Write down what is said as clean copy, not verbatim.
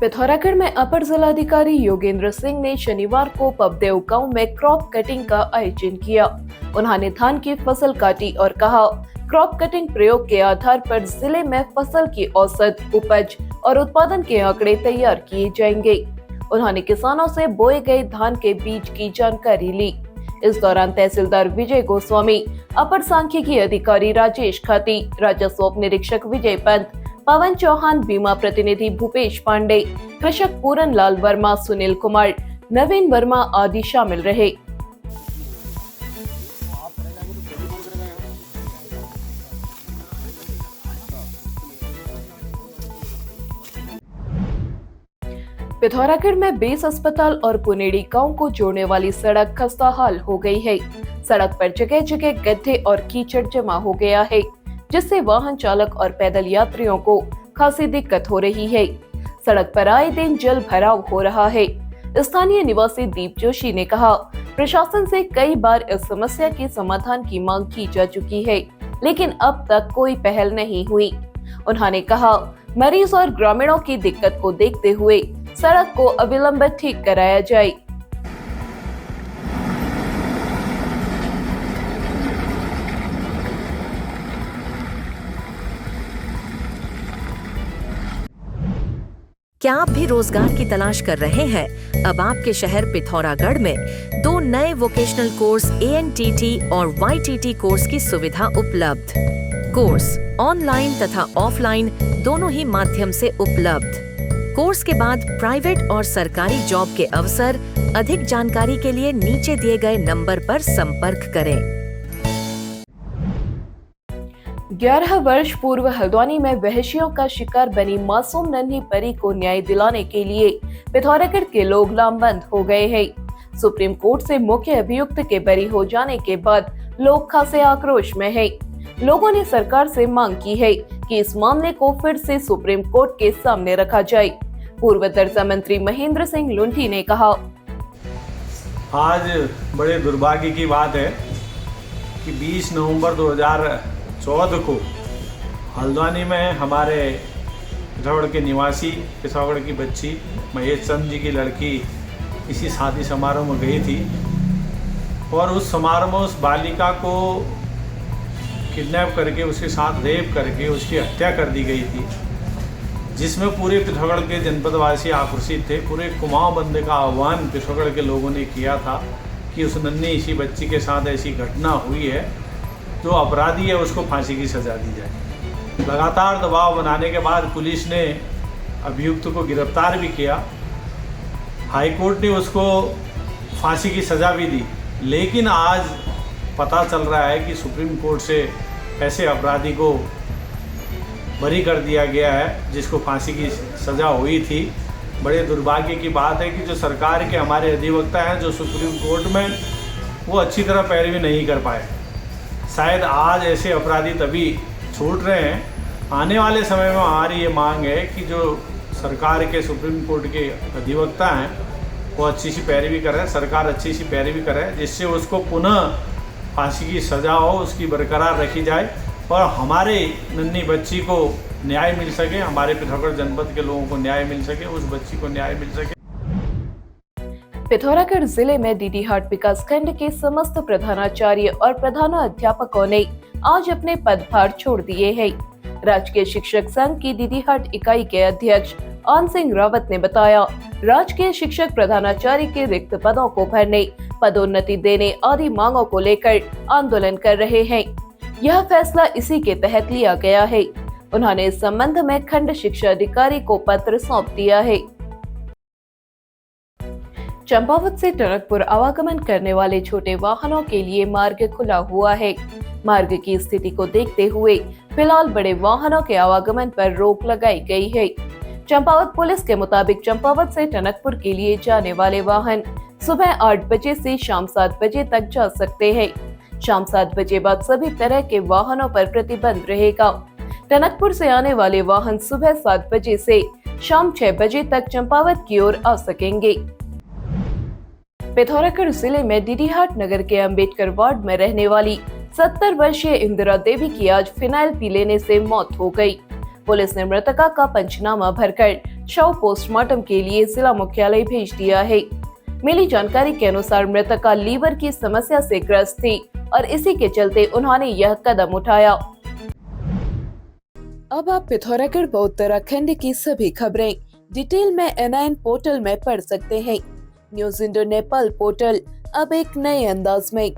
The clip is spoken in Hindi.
पिथौरागढ़ में अपर जिलाधिकारी योगेंद्र सिंह ने शनिवार को पबदेव गांव में क्रॉप कटिंग का आयोजन किया। उन्होंने धान की फसल काटी और कहा, क्रॉप कटिंग प्रयोग के आधार पर जिले में फसल की औसत उपज और उत्पादन के आंकड़े तैयार किए जाएंगे। उन्होंने किसानों से बोए गए धान के बीज की जानकारी ली। इस दौरान तहसीलदार विजय गोस्वामी, अपर सांख्यिकी अधिकारी राजेश खाती, राजस्व उप निरीक्षक विजय पंत, पवन चौहान, बीमा प्रतिनिधि भूपेश पांडे, कृषक पूरन लाल वर्मा, सुनील कुमार, नवीन वर्मा आदि शामिल रहे। पिथौरागढ़ में 20 अस्पताल और पुनेड़ी गांव को जोड़ने वाली सड़क खस्ताहाल हो गई है। सड़क पर जगह जगह गड्ढे और कीचड़ जमा हो गया है, जिससे वाहन चालक और पैदल यात्रियों को खासी दिक्कत हो रही है। सड़क पर आए दिन जल भराव हो रहा है। स्थानीय निवासी दीप जोशी ने कहा, प्रशासन से कई बार इस समस्या के समाधान की मांग की जा चुकी है, लेकिन अब तक कोई पहल नहीं हुई। उन्होंने कहा, मरीज और ग्रामीणों की दिक्कत को देखते हुए सड़क को अविलंबित ठीक कराया जाए। क्या आप भी रोजगार की तलाश कर रहे हैं? अब आपके शहर पिथौरागढ़ में 2 नए वोकेशनल कोर्स ANTT और YTT कोर्स की सुविधा उपलब्ध। कोर्स ऑनलाइन तथा ऑफलाइन दोनों ही माध्यम से उपलब्ध। कोर्स के बाद प्राइवेट और सरकारी जॉब के अवसर। अधिक जानकारी के लिए नीचे दिए गए नंबर पर संपर्क करें। 11 वर्ष पूर्व हल्द्वानी में वहशियों का शिकार बनी मासूम नन्ही परी को न्याय दिलाने के लिए पिथौरागढ़ के लोग लामबंद हो गए हैं। सुप्रीम कोर्ट से मुख्य अभियुक्त के बरी हो जाने के बाद लोग खासे आक्रोश में हैं। लोगों ने सरकार से मांग की है कि इस मामले को फिर से सुप्रीम कोर्ट के सामने रखा जाए। पूर्व दर्जा मंत्री महेंद्र सिंह लुंठी ने कहा, आज बड़े दुर्भाग्य की बात है कि 20 नवंबर 2014 को हल्द्वानी में हमारे पिथौरागढ़ के निवासी, पिथौरागढ़ की बच्ची महेश चंद जी की लड़की किसी शादी समारोह में गई थी और उस समारोह में उस बालिका को किडनैप करके उसके साथ रेप करके उसकी हत्या कर दी गई थी, जिसमें पूरे पिथौरागढ़ के जनपदवासी आक्रोशित थे। पूरे कुमाऊं बंदे का आह्वान पिथौरागढ़ के लोगों ने किया था कि उस नन्ही सी बच्ची के साथ ऐसी घटना हुई है, जो अपराधी है उसको फांसी की सज़ा दी जाए। लगातार दबाव बनाने के बाद पुलिस ने अभियुक्त को गिरफ्तार भी किया। हाईकोर्ट ने उसको फांसी की सज़ा भी दी, लेकिन आज पता चल रहा है कि सुप्रीम कोर्ट से ऐसे अपराधी को बरी कर दिया गया है जिसको फांसी की सज़ा हुई थी। बड़े दुर्भाग्य की बात है कि जो सरकार के हमारे अधिवक्ता हैं, जो सुप्रीम कोर्ट में, वो अच्छी तरह पैरवी नहीं कर पाए। शायद आज ऐसे अपराधी तभी छूट रहे हैं। आने वाले समय में हमारी ये मांग है कि जो सरकार के सुप्रीम कोर्ट के अधिवक्ता हैं वो अच्छी सी पैरवी करें, सरकार अच्छी सी पैरवी करे, जिससे उसको पुनः फांसी की सज़ा हो, उसकी बरकरार रखी जाए और हमारे नन्ही बच्ची को न्याय मिल सके, हमारे पिथौरागढ़ जनपद के लोगों को न्याय मिल सके, उस बच्ची को न्याय मिल सके। पिथौरागढ़ जिले में डीडीहाट विकास खंड के समस्त प्रधानाचार्य और प्रधानाध्यापकों ने आज अपने पदभार छोड़ दिए हैं। राजकीय शिक्षक संघ की डीडीहाट इकाई के अध्यक्ष आन सिंह रावत ने बताया, राजकीय शिक्षक प्रधानाचार्य के रिक्त पदों को भरने, पदोन्नति देने आदि मांगों को लेकर आंदोलन कर रहे हैं। यह फैसला इसी के तहत लिया गया है। उन्होंने इस संबंध में खंड शिक्षा अधिकारी को पत्र सौंप दिया है। चंपावत से टनकपुर आवागमन करने वाले छोटे वाहनों के लिए मार्ग खुला हुआ है। मार्ग की स्थिति को देखते हुए फिलहाल बड़े वाहनों के आवागमन पर रोक लगाई गई है। चंपावत पुलिस के मुताबिक चंपावत से टनकपुर के लिए जाने वाले वाहन सुबह 8 बजे से शाम 7 बजे तक जा सकते हैं। शाम 7 बजे बाद सभी तरह के वाहनों पर प्रतिबंध रहेगा। टनकपुर से आने वाले वाहन सुबह 7 बजे से शाम 6 बजे तक चंपावत की ओर आ सकेंगे। पिथौरागढ़ जिले में डीडीहाट नगर के अंबेडकर वार्ड में रहने वाली 70 वर्षीय इंदिरा देवी की आज फिनाइल पी लेने से मौत हो गई। पुलिस ने मृतका का पंचनामा भरकर शव पोस्टमार्टम के लिए जिला मुख्यालय भेज दिया है। मिली जानकारी के अनुसार मृतका लीवर की समस्या से ग्रस्त थी और इसी के चलते उन्होंने यह कदम उठाया। अब आप पिथौरागढ़ व उत्तराखंड की सभी खबरें डिटेल में NIN पोर्टल में पढ़ सकते हैं। न्यूज इंडिया नेपाल पोर्टल अब एक नए अंदाज में।